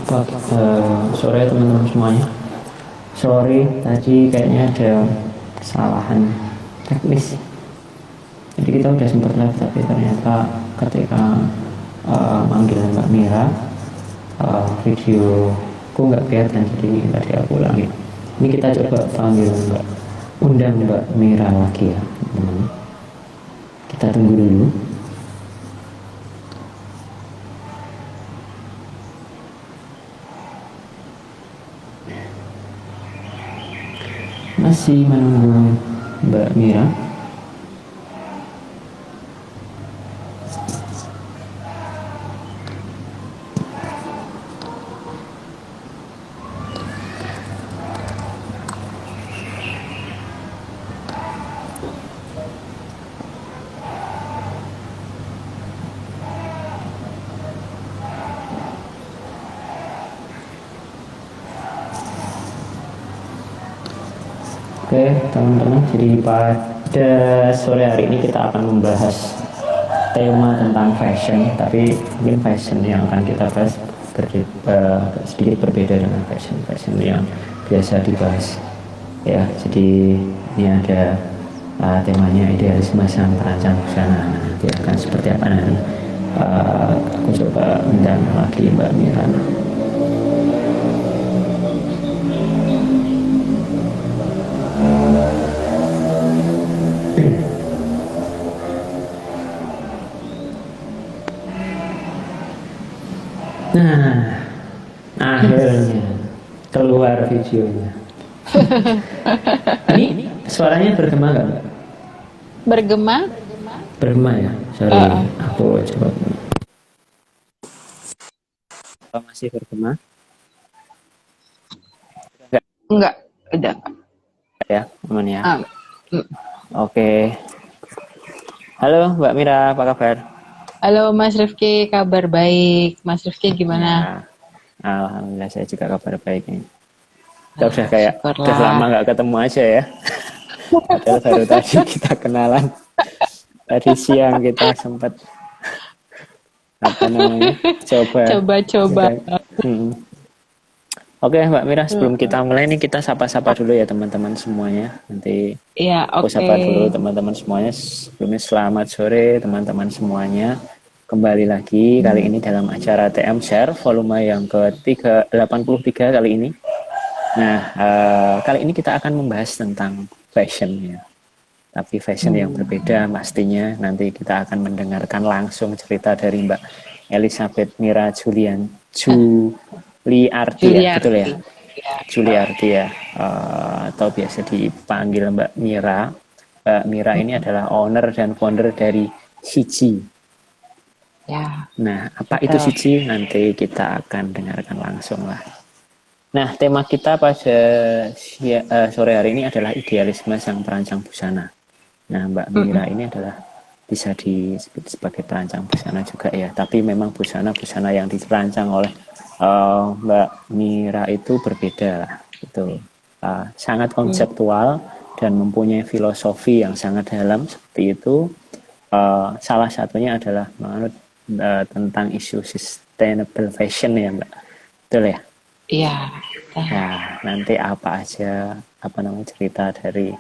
Sore teman-teman semuanya. Sorry, tadi kayaknya ada kesalahan teknis. Jadi kita udah sempat live, tapi ternyata ketika manggil Mbak Mira, videoku nggak kelihatan, jadi tadi aku ulangi. Ini kita coba panggil undang Mbak Mira lagi ya, teman-teman. Kita tunggu dulu. Masih menunggu Mbak Mira. Oke teman-teman, jadi pada sore hari ini kita akan membahas tema tentang fashion, tapi mungkin fashion yang akan kita bahas sedikit berbeda dengan fashion yang biasa dibahas ya. Jadi ini ada temanya idealisme sang perancang busana. Nanti akan seperti apa nanti aku coba undang lagi Mbak Mira. Nah, akhirnya keluar videonya. Ini suaranya bergema nggak, Mbak? Bergema? Bergema ya. Sorry, aku coba. Apa masih bergema? Enggak, udah. Ya, aman ya. Ah, Oke. Halo Mbak Mira, apa kabar? Halo Mas Rifki, kabar baik. Mas Rifki gimana? Ya, alhamdulillah saya juga kabar baik nih. Kita udah kayak Syukurlah. udah lama nggak ketemu aja ya. Padahal baru tadi kita kenalan. Tadi siang kita sempat Coba. Oke Mbak Mira, sebelum kita mulai nih kita sapa-sapa dulu ya teman-teman semuanya. Nanti Iya, aku oke. sapa dulu teman-teman semuanya. Sebelumnya selamat sore teman-teman semuanya. Kembali lagi kali ini dalam acara TM Share volume yang ke-83 kali ini. Nah, kali ini kita akan membahas tentang fashion ya. Tapi fashion yang berbeda pastinya. Nanti kita akan mendengarkan langsung cerita dari Mbak Elizabeth Mira Juliarti ya, betul ya? Juliarti ya, atau biasa dipanggil Mbak Mira. Mbak Mira ini adalah owner dan founder dari Siji. Ya. Nah, apa itu Siji? Nanti kita akan dengarkan langsung lah. Nah, tema kita pada sore hari ini adalah idealisme sang perancang busana. Nah, Mbak Mira ini adalah bisa disebut sebagai perancang busana juga ya. Tapi memang busana-busana yang dirancang oleh Mbak Mira itu berbeda lah. Itu sangat konseptual dan mempunyai filosofi yang sangat dalam seperti itu. Salah satunya adalah menurut tentang isu sustainable fashion ya Mbak. Betul ya? Iya. Nah, nanti apa aja cerita dari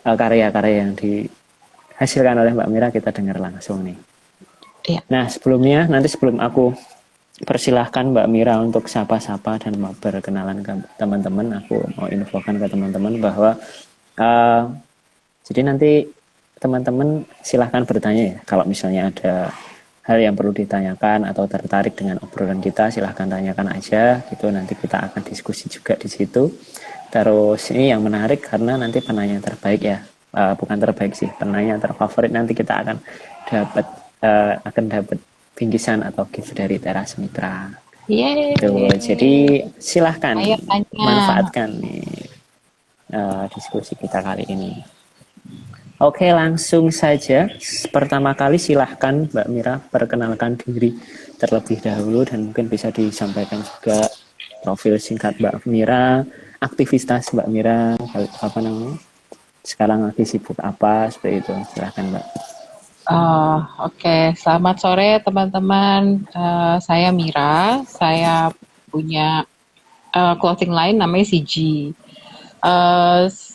karya-karya yang dihasilkan oleh Mbak Mira kita dengar langsung nih. Iya. Nah, sebelum aku persilahkan Mbak Mira untuk sapa-sapa dan berkenalan ke teman-teman, aku mau infokan ke teman-teman bahwa jadi nanti teman-teman silahkan bertanya ya. Kalau misalnya ada hal yang perlu ditanyakan atau tertarik dengan obrolan kita, silahkan tanyakan aja gitu. Nanti kita akan diskusi juga di situ. Terus ini yang menarik karena nanti penanya terbaik ya, bukan terbaik sih, penanya terfavorit nanti kita akan dapat bingkisan atau gift dari Teras Mitra. Yeay. Jadi silahkan Ayo tanya. manfaatkan nih diskusi kita kali ini. Oke, langsung saja. Pertama kali silahkan Mbak Mira perkenalkan diri terlebih dahulu dan mungkin bisa disampaikan juga profil singkat Mbak Mira, aktivitas Mbak Mira, apa namanya? Sekarang lagi sibuk apa seperti itu. Silahkan Mbak. Oke. Selamat sore teman-teman. Saya Mira. Saya punya clothing line namanya CG.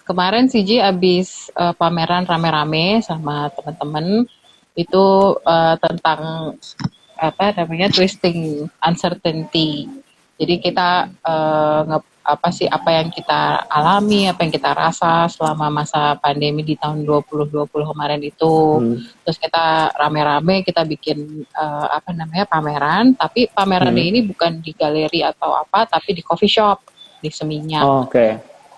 Kemarin CG abis pameran rame-rame sama teman-teman itu tentang apa namanya twisting uncertainty. Jadi kita apa yang kita alami, apa yang kita rasa selama masa pandemi di tahun 2020 kemarin itu. Terus kita rame-rame kita bikin pameran, tapi pamerannya ini bukan di galeri atau apa, tapi di coffee shop di Seminyak. Oke.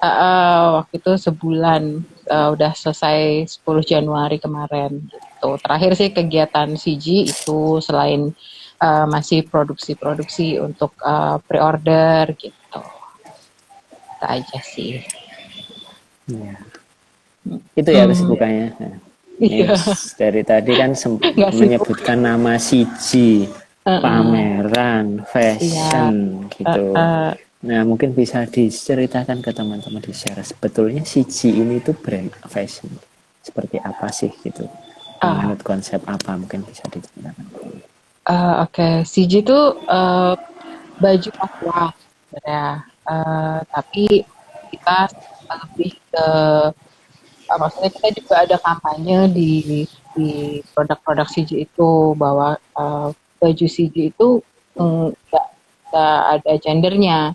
Waktu itu sebulan udah selesai 10 Januari kemarin gitu. Terakhir sih kegiatan CG itu selain masih produksi untuk pre-order gitu. Itu aja sih. Ya. Itu ya kesibukannya. Iya. Dari tadi kan menyebutkan nama CG, pameran, fashion gitu. Nah, mungkin bisa diceritakan ke teman-teman di share. Sebetulnya CG ini tuh brand fashion. Seperti apa sih gitu? Menurut konsep apa mungkin bisa diceritakan? Oke. CG itu baju aqua sebenarnya. Tapi kita lebih ke maksudnya kita juga ada kampanye di produk-produk CG itu bahwa baju CG itu nggak ada gendernya.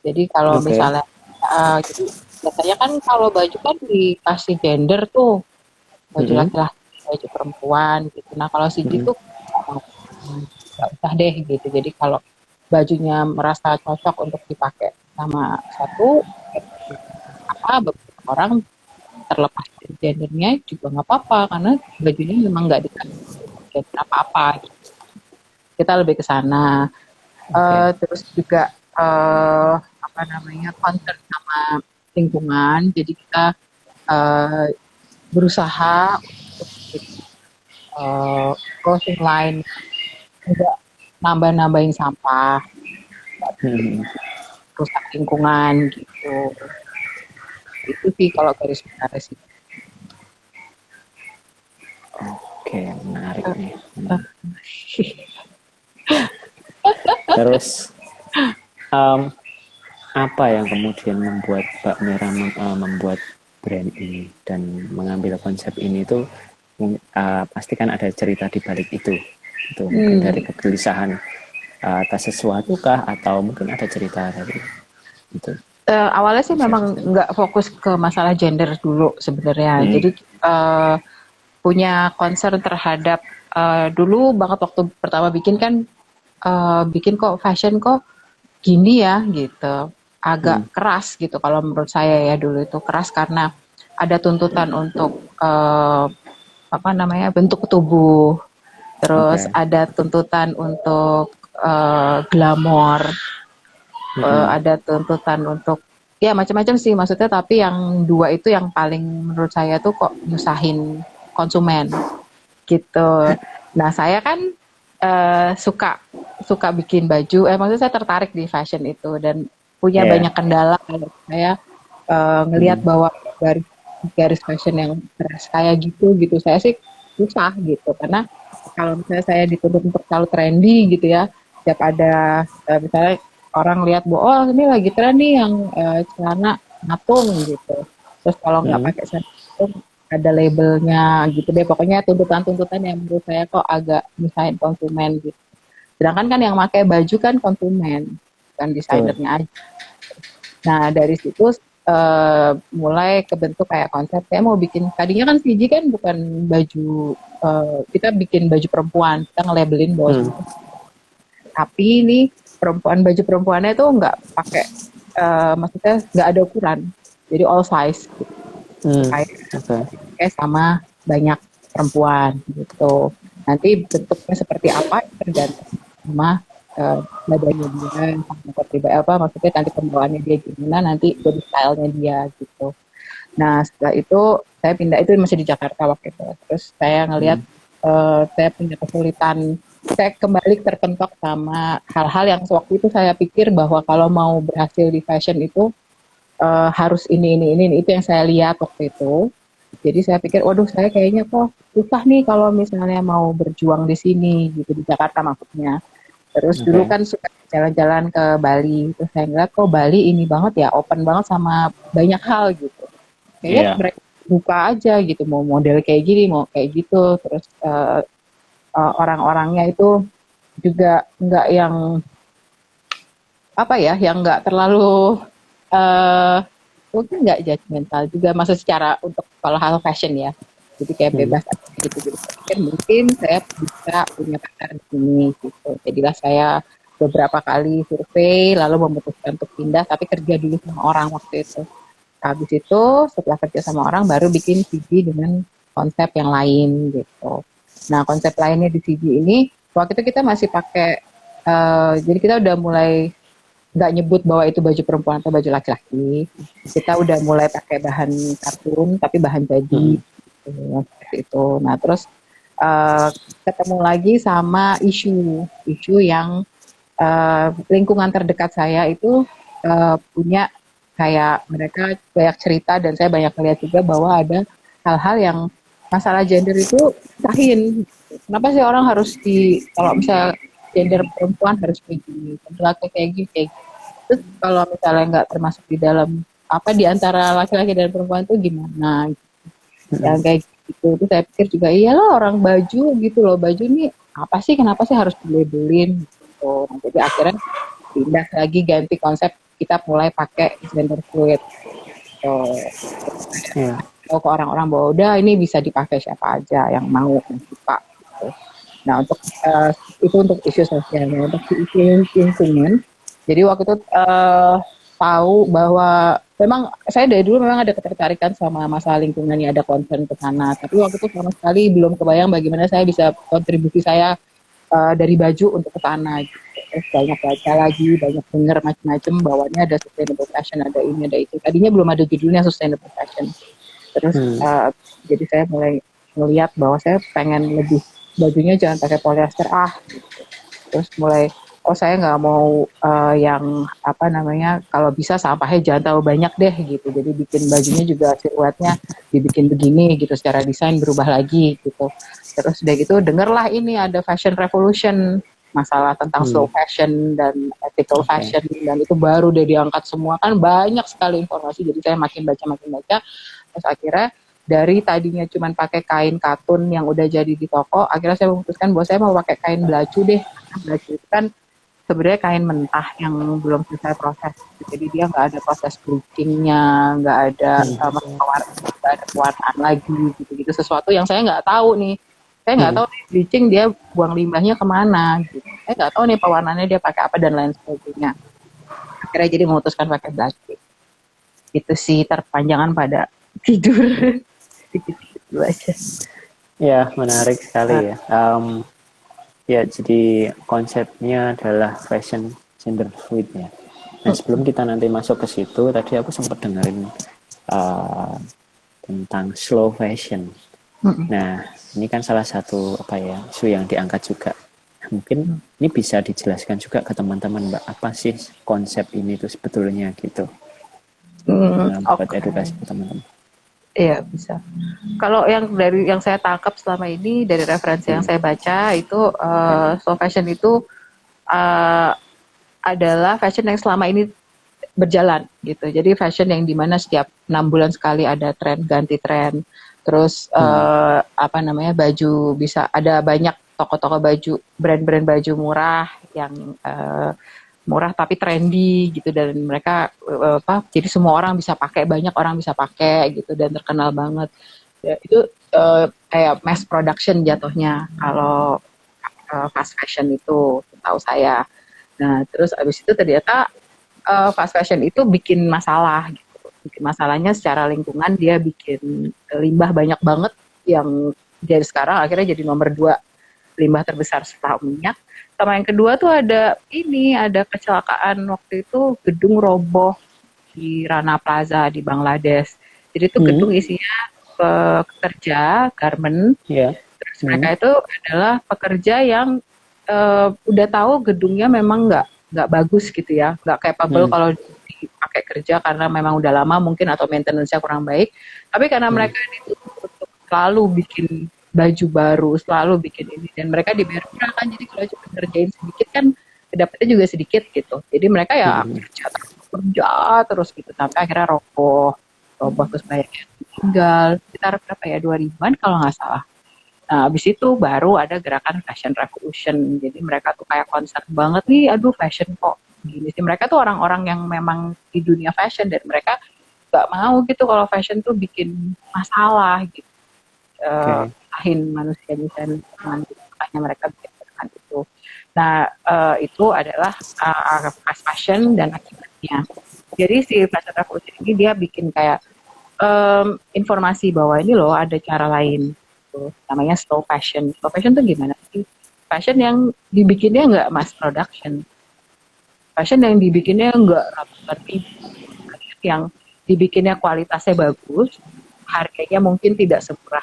Jadi kalau misalnya gitu, biasanya kan kalau baju kan dikasih gender tuh, baju laki-laki, baju perempuan gitu. Nah kalau CG tuh nggak usah deh gitu. Jadi kalau bajunya merasa cocok untuk dipakai sama satu beberapa orang terlepas dari gendernya juga nggak apa-apa karena bajunya memang nggak dikasih gender apa-apa. Gitu. Kita lebih ke sana. Terus juga concern sama lingkungan. Jadi kita berusaha untuk clothing line tidak nambah-nambahin sampah, rusak lingkungan gitu. Itu sih kalau garis besar sih. Oke, menarik nih. Terus apa yang kemudian membuat Mbak Mira membuat brand ini dan mengambil konsep ini tuh pasti kan ada cerita di balik itu mungkin dari kegelisahan atas sesuatu kah atau mungkin ada cerita dari itu. Awalnya sih memang nggak fokus ke masalah gender dulu sebenarnya. Jadi punya concern terhadap dulu banget waktu pertama bikin kan bikin kok fashion kok gini ya gitu. Agak keras gitu kalau menurut saya ya dulu itu keras karena ada tuntutan untuk bentuk tubuh, terus ada tuntutan untuk glamor, ada tuntutan untuk ya macam-macam sih maksudnya, tapi yang dua itu yang paling menurut saya tuh kok nyusahin konsumen gitu. Nah saya kan suka bikin baju, maksudnya saya tertarik di fashion itu dan punya banyak kendala kalau saya ngelihat bahwa garis fashion yang keras kayak gitu saya sih susah gitu karena kalau misalnya saya dituntut untuk selalu trendy gitu ya, setiap ada misalnya orang lihat bahwa ini lagi tren nih yang celana ngatung gitu, terus kalau nggak pakai celana ada labelnya gitu deh, pokoknya tuntutan-tuntutan yang menurut saya kok agak misahin konsumen gitu. Sedangkan kan yang pakai baju kan konsumen, bukan desainernya aja. Nah dari situ mulai kebentuk kayak konsep saya mau bikin, tadinya kan CG kan bukan baju, kita bikin baju perempuan, kita nge-labelin bahwa tapi ini baju perempuannya itu nggak pakai, maksudnya nggak ada ukuran, jadi all size gitu. Kayak sama banyak perempuan gitu. Nanti bentuknya seperti apa tergantung sama badannya dia, sama maksudnya nanti pembawaannya dia gimana, nanti jadi stylenya dia gitu. Nah setelah itu saya pindah, itu masih di Jakarta waktu itu. Terus saya ngelihat saya punya kesulitan, saya kembali terpentok sama hal-hal yang sewaktu itu saya pikir bahwa kalau mau berhasil di fashion itu harus ini itu yang saya lihat waktu itu. Jadi saya pikir, waduh saya kayaknya kok susah nih kalau misalnya mau berjuang di sini gitu, di Jakarta maksudnya. Terus Oke. dulu kan suka jalan-jalan ke Bali, terus saya ngeliat kok Bali ini banget ya, open banget sama banyak hal gitu. Kayaknya Iya. mereka buka aja gitu, mau model kayak gini, mau kayak gitu. Terus orang-orangnya itu juga nggak yang apa ya, yang nggak terlalu eh mungkin nggak judgmental juga, maksud secara untuk kalau hal fashion ya. Jadi kayak Hmm. bebas aja gitu. Jadi saya pikir mungkin saya bisa punya pacar di sini gitu. Jadilah saya beberapa kali survei, lalu memutuskan untuk pindah, tapi kerja dulu sama orang waktu itu. Habis itu setelah kerja sama orang baru bikin CV dengan konsep yang lain gitu. Nah konsep lainnya di CV ini waktu itu kita masih pakai jadi kita udah mulai nggak nyebut bahwa itu baju perempuan atau baju laki-laki. Kita udah mulai pakai bahan kartun tapi bahan jadi Hmm. gitu, seperti itu. Nah terus ketemu lagi sama isu yang lingkungan terdekat saya itu punya kayak mereka banyak cerita dan saya banyak melihat juga bahwa ada hal-hal yang masalah gender itu sahin. Kenapa sih orang harus kalau misalnya gender perempuan harus kayak gini, laki kayak gini, kayak gini. Terus kalau misalnya nggak termasuk di dalam apa di antara laki-laki dan perempuan itu gimana? Yang Hmm. kayak gitu. Terus saya pikir juga iyalah orang baju gitu loh, baju ini apa sih kenapa sih harus dilabelin gitu. Nah, jadi akhirnya pindah lagi ganti konsep kita mulai pakai gender fluid gitu. Iya. Tahu ke orang-orang bahwa udah ini bisa dipakai siapa aja yang mau yang suka gitu. Nah untuk itu untuk isu sosialnya, untuk isu lingkungan. Jadi waktu itu tahu bahwa memang saya dari dulu memang ada ketertarikan sama masalah lingkungan ya, ada concern ke sana. Tapi waktu itu sama sekali belum kebayang bagaimana saya bisa kontribusi saya dari baju untuk ke sana gitu. Terus banyak baca lagi, banyak denger macam-macam bahwa ini ada sustainable fashion, ada ini, ada itu. Tadinya belum ada judulnya sustainable fashion. Terus Hmm. jadi saya mulai melihat bahwa saya pengen lebih bajunya jangan pakai polyester gitu. Terus mulai saya nggak mau yang apa namanya kalau bisa sampahnya jangan terlalu banyak deh gitu. Jadi bikin bajunya juga siluetnya dibikin begini gitu, secara desain berubah lagi gitu. Terus udah gitu dengerlah ini ada fashion revolution, masalah tentang Hmm. slow fashion dan ethical Oke. fashion, dan itu baru udah diangkat semua, kan banyak sekali informasi. Jadi saya makin baca terus akhirnya dari tadinya cuma pakai kain katun yang udah jadi di toko, akhirnya saya memutuskan bahwa saya mau pakai kain belacu deh, karena belacu itu kan sebenarnya kain mentah yang belum selesai proses. Jadi dia nggak ada proses bleachingnya, nggak ada Hmm. nggak ada pewarnaan lagi gitu-gitu, sesuatu yang saya nggak tahu nih. Saya nggak Hmm. tahu nih bleaching dia buang limbahnya kemana gitu. Saya nggak tahu nih pewarnaannya dia pakai apa dan lain sebagainya. Akhirnya jadi memutuskan pakai plastik. Itu sih terpanjangan pada tidur. Gitu aja. Ya, menarik sekali ya. Ya, jadi konsepnya adalah fashion gender fluid ya. Nah, sebelum kita nanti masuk ke situ, tadi aku sempat dengerin uh, tentang slow fashion. Nah, ini kan salah satu apa ya isu yang diangkat juga. Mungkin ini bisa dijelaskan juga ke teman-teman, Mbak, apa sih konsep ini tuh sebetulnya gitu, buat Oke. edukasi ke teman-teman. Iya, bisa. Kalau yang dari yang saya tangkap selama ini dari referensi yang Hmm. saya baca itu slow fashion itu eh, adalah fashion yang selama ini berjalan gitu. Jadi fashion yang dimana setiap 6 bulan sekali ada tren, ganti tren. Terus Hmm. apa namanya, baju bisa ada banyak toko-toko baju, brand-brand baju murah yang murah tapi trendy gitu, dan mereka jadi semua orang bisa pakai, banyak orang bisa pakai gitu dan terkenal banget. Ya, itu kayak mass production jatuhnya kalau fast fashion itu tahu saya. Nah, terus abis itu ternyata fast fashion itu bikin masalah gitu. Bikin masalahnya secara lingkungan, dia bikin limbah banyak banget yang jadi sekarang akhirnya jadi nomor 2 limbah terbesar setelah minyak. Sama yang kedua tuh ada kecelakaan waktu itu, gedung roboh di Rana Plaza di Bangladesh. Jadi itu Hmm. gedung isinya pekerja garment. Ya. Terus mereka Hmm. itu adalah pekerja yang udah tahu gedungnya memang nggak bagus gitu ya, nggak capable Hmm. kalau dipakai kerja karena memang udah lama mungkin atau maintenance-nya kurang baik. Tapi karena Hmm. mereka dituntut untuk selalu bikin baju baru, selalu bikin ini, dan mereka dibayar murah kan, jadi kalau cuma ngerjain sedikit kan dapetnya juga sedikit gitu. Jadi mereka ya kerja terus gitu sampai akhirnya roboh terus banyak yang tinggal sekitar berapa ya 2000-an kalau nggak salah. Nah, habis itu baru ada gerakan fashion revolution. Jadi mereka tuh kayak concern banget nih, aduh fashion kok gini sih. Mereka tuh orang-orang yang memang di dunia fashion dan mereka nggak mau gitu kalau fashion tuh bikin masalah gitu. Lahin manusia bisa dengan gitu. Makanya mereka bikin gerakan itu. Nah, itu adalah fast fashion dan akibatnya. Jadi si fashion revolution ini dia bikin kayak informasi bahwa ini loh ada cara lain. Namanya slow fashion. Slow fashion tuh gimana sih? Fashion yang dibikinnya nggak mass production. Fashion yang dibikinnya nggak ratusan ribu. Yang dibikinnya kualitasnya bagus, harganya mungkin tidak semurah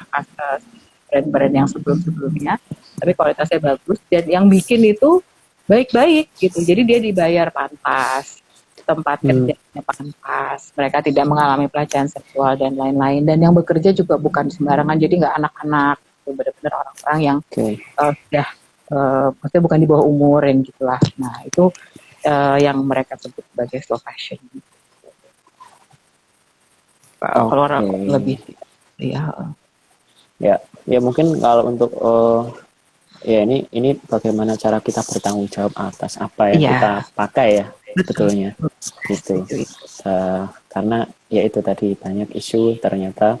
brand-brand yang sebelum-sebelumnya, tapi kualitasnya bagus dan yang bikin itu baik-baik gitu. Jadi dia dibayar pantas, tempat kerjanya pantas, mereka tidak mengalami pelecehan seksual dan lain-lain. Dan yang bekerja juga bukan sembarangan, jadi nggak anak-anak, gitu. Benar-benar orang-orang yang sudah, maksudnya bukan di bawah umur yang gitulah. Nah itu yang mereka sebut sebagai slow fashion. Kalau orang lebih, ya mungkin kalau untuk ya ini bagaimana cara kita bertanggung jawab atas apa yang kita pakai ya, betulnya gitu. Karena ya itu tadi banyak isu ternyata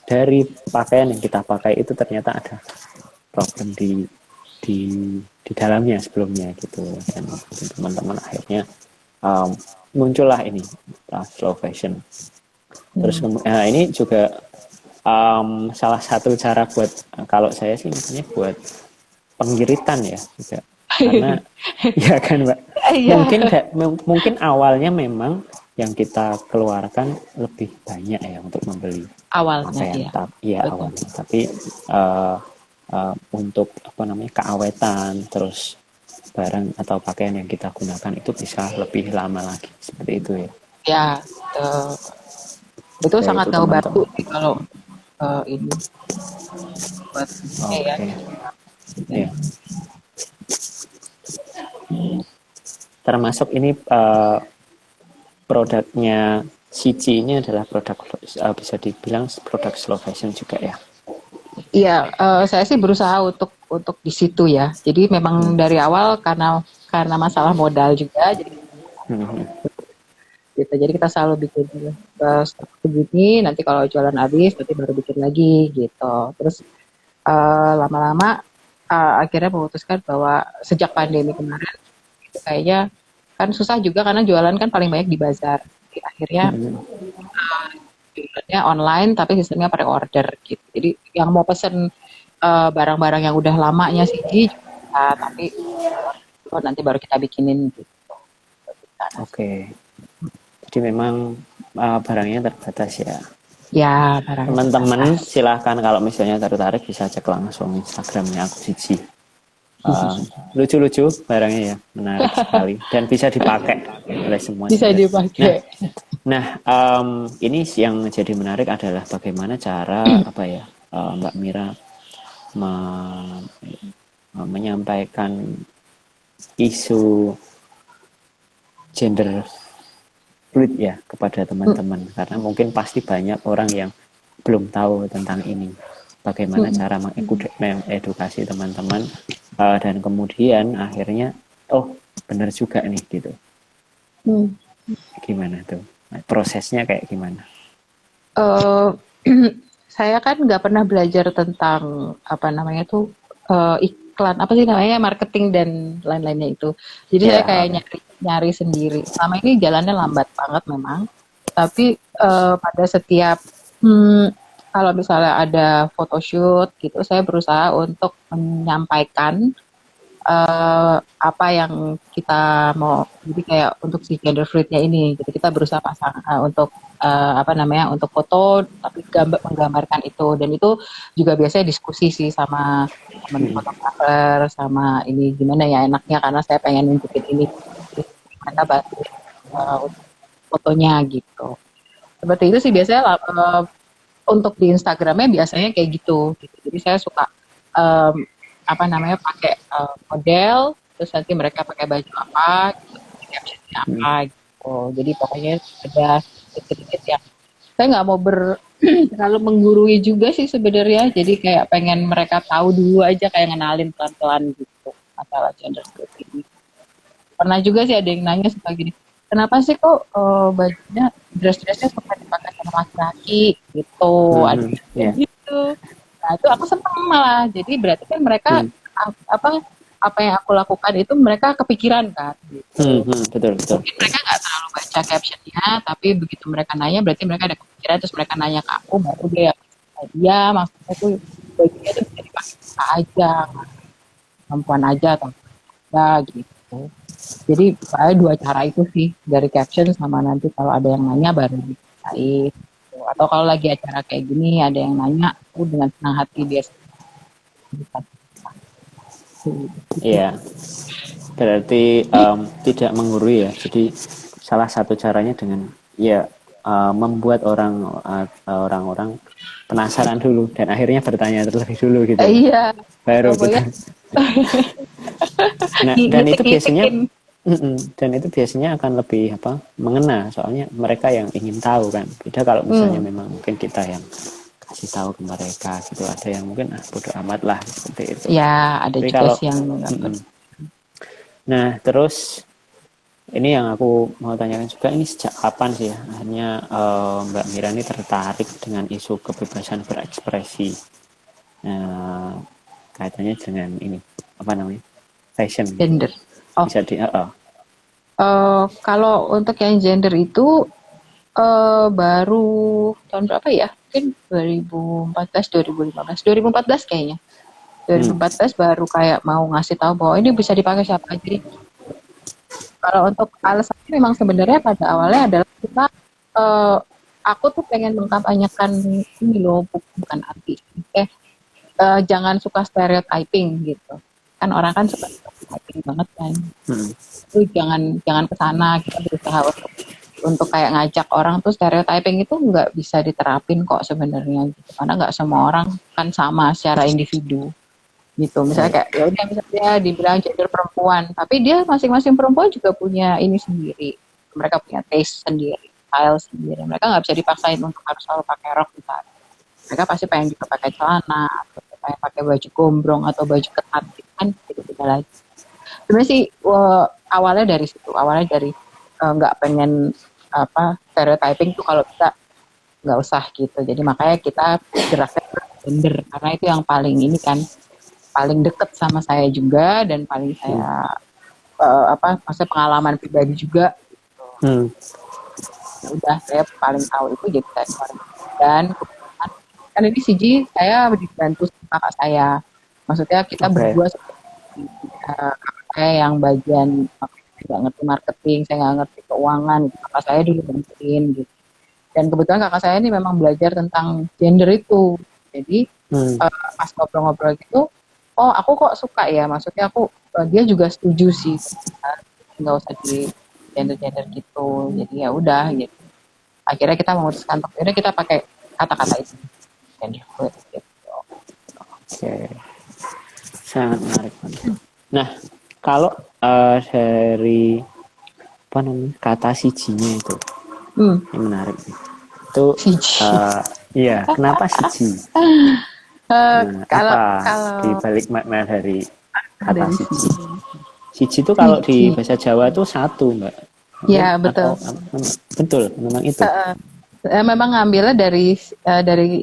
dari pakaian yang kita pakai itu ternyata ada problem di dalamnya sebelumnya gitu. Dan teman-teman akhirnya muncullah ini slow fashion. Terus ini juga salah satu cara buat, kalau saya sih misalnya buat penggiritan ya juga, karena ya kan Mbak, mungkin awalnya memang yang kita keluarkan lebih banyak ya untuk membeli awalnya, awalnya, tapi untuk apa namanya keawetan terus barang atau pakaian yang kita gunakan itu bisa lebih lama lagi, seperti itu ya. Ya, betul, sangat ngebantu sih kalau ini buat ya. Termasuk ini produknya Cici ini adalah produk bisa dibilang produk slow fashion juga ya. Iya, saya sih berusaha untuk di situ ya. Jadi memang dari awal karena masalah modal juga, jadi gitu. Jadi kita selalu bikin stok begini, nanti kalau jualan habis nanti baru bikin lagi gitu. Terus lama-lama akhirnya memutuskan bahwa sejak pandemi kemarin itu kayaknya kan susah juga karena jualan kan paling banyak di bazar. Jadi akhirnya jualannya online tapi sistemnya pre-order gitu. Jadi yang mau pesen barang-barang yang udah lamanya sih tapi nanti baru kita bikinin gitu. Oke. Jadi memang barangnya terbatas ya. Ya, teman-teman silahkan kalau misalnya tertarik bisa cek langsung Instagramnya aku Cici. Lucu-lucu barangnya ya, menarik sekali dan bisa dipakai oleh semua. Bisa dipakai. Nah, ini yang jadi menarik adalah bagaimana cara Mbak Mira menyampaikan isu gender fluid ya kepada teman-teman, karena mungkin pasti banyak orang yang belum tahu tentang ini. Bagaimana cara mengedukasi teman-teman dan kemudian akhirnya benar juga nih gitu. Gimana tuh prosesnya, kayak gimana? Saya kan nggak pernah belajar tentang iklan, marketing dan lain-lainnya itu. Jadi saya kayak nyari sendiri. Selama ini jalannya lambat banget memang. Tapi pada setiap kalau misalnya ada photoshoot gitu, saya berusaha untuk menyampaikan apa yang kita mau. Jadi kayak untuk si gender fluidnya ini, jadi kita berusaha pasang untuk untuk foto tapi menggambarkan itu, dan itu juga biasanya diskusi sih sama teman fotografer, sama ini gimana ya enaknya, karena saya pengen nunjukin ini, mereka bantu fotonya gitu. Seperti itu sih biasanya. Untuk di Instagramnya biasanya kayak gitu. Jadi saya suka pakai model, terus nanti mereka pakai baju apa, gitu, captionnya apa gitu. Jadi pokoknya ada sedikit yang saya nggak mau terlalu menggurui juga sih sebenarnya. Jadi kayak pengen mereka tahu dulu aja, kayak ngenalin pelan-pelan gitu masalah gender studies. Pernah juga sih ada yang nanya suka gini, kenapa sih kok bajunya dress-dressnya suka dipakai sama laki-laki gitu, ada Yeah. gitu. Nah itu aku seneng malah, jadi berarti kan mereka apa yang aku lakukan itu mereka kepikiran kan gitu. Betul betul. Mungkin mereka nggak terlalu baca captionnya, tapi begitu mereka nanya berarti mereka ada kepikiran, terus mereka nanya ke aku, baru dia maksudnya tuh bajunya tuh bisa dipakai apa aja, perempuan aja atau enggak gitu. Jadi saya dua cara itu sih, dari caption sama nanti kalau ada yang nanya baru diceritain gitu. Atau kalau lagi acara kayak gini ada yang nanya, aku dengan senang hati biasa. Iya, berarti tidak menggurui ya. Jadi salah satu caranya dengan ya membuat orang-orang penasaran dulu dan akhirnya bertanya terlebih dulu gitu ya. Iya, Baru pokoknya kita. Nah, dan itu biasanya ngitik-ngitikin. dan itu biasanya akan lebih mengena, soalnya mereka yang ingin tahu kan. Beda kalau misalnya memang mungkin kita yang kasih tahu ke mereka gitu, ada yang mungkin bodo amat lah seperti itu. Ya, ada Tapi juga kalau sih yang nggak. nah terus ini yang aku mau tanyakan juga, ini sejak kapan sih ya akhirnya Mbak Mira ini tertarik dengan isu kebebasan berekspresi, kaitannya dengan ini apa namanya, fashion gitu. Gender. Oh, Bisa kalau untuk yang gender itu baru tahun berapa ya? Mungkin 2014, 2015, 2014 kayaknya. 2014 baru kayak mau ngasih tahu bahwa ini bisa dipakai siapa aja. Kalau untuk alasannya memang sebenarnya pada awalnya adalah kita aku tuh pengen mengkampanyekan ini loh, bukan arti jangan suka stereotyping gitu. Kan orang kan suka stereotyping banget kan. Itu jangan kesana, kita berusaha untuk kayak ngajak orang tuh stereotyping itu nggak bisa diterapin kok sebenarnya gitu, karena nggak semua orang kan sama secara individu gitu. Misalnya kayak ya udah misalnya dibilang gender perempuan, tapi dia masing-masing perempuan juga punya ini sendiri, mereka punya taste sendiri, style sendiri, mereka nggak bisa dipaksain untuk harus selalu pakai rok misalnya. Mereka pasti pengen juga pakai celana atau pengen pakai baju gombrong atau baju ketat gitu kan, itu beda lagi. Sebenarnya sih awalnya dari situ, awalnya dari nggak pengen stereotyping tuh kalau bisa nggak usah gitu. Jadi makanya kita geraknya gender, karena itu yang paling ini kan, paling deket sama saya juga dan paling saya maksudnya pengalaman pribadi juga. Ya udah, saya paling tahu itu, jadi saya keluarin. Dan kan ini CG saya dibantu sama kakak saya, maksudnya kita berdua saya yang bagian nggak ngerti marketing, saya nggak ngerti keuangan, kakak saya dulu bantuin gitu. Dan kebetulan kakak saya ini memang belajar tentang gender itu, jadi pas ngobrol-ngobrol gitu, oh aku kok suka ya, maksudnya dia juga setuju sih, nggak usah di gender gitu. Jadi ya udah gitu, akhirnya kita memutuskan untuk akhirnya kita pakai kata-kata itu, gender fluid gitu. Oke, sangat menarik. Nah, kalau dari apa namanya kata sijinya itu, ini menarik itu. Iya, kenapa siji? Kalau di balik makna dari kata siji? Siji itu kalau di bahasa Jawa itu satu, Mbak. Ya betul. Betul, memang itu. Memang ngambilnya dari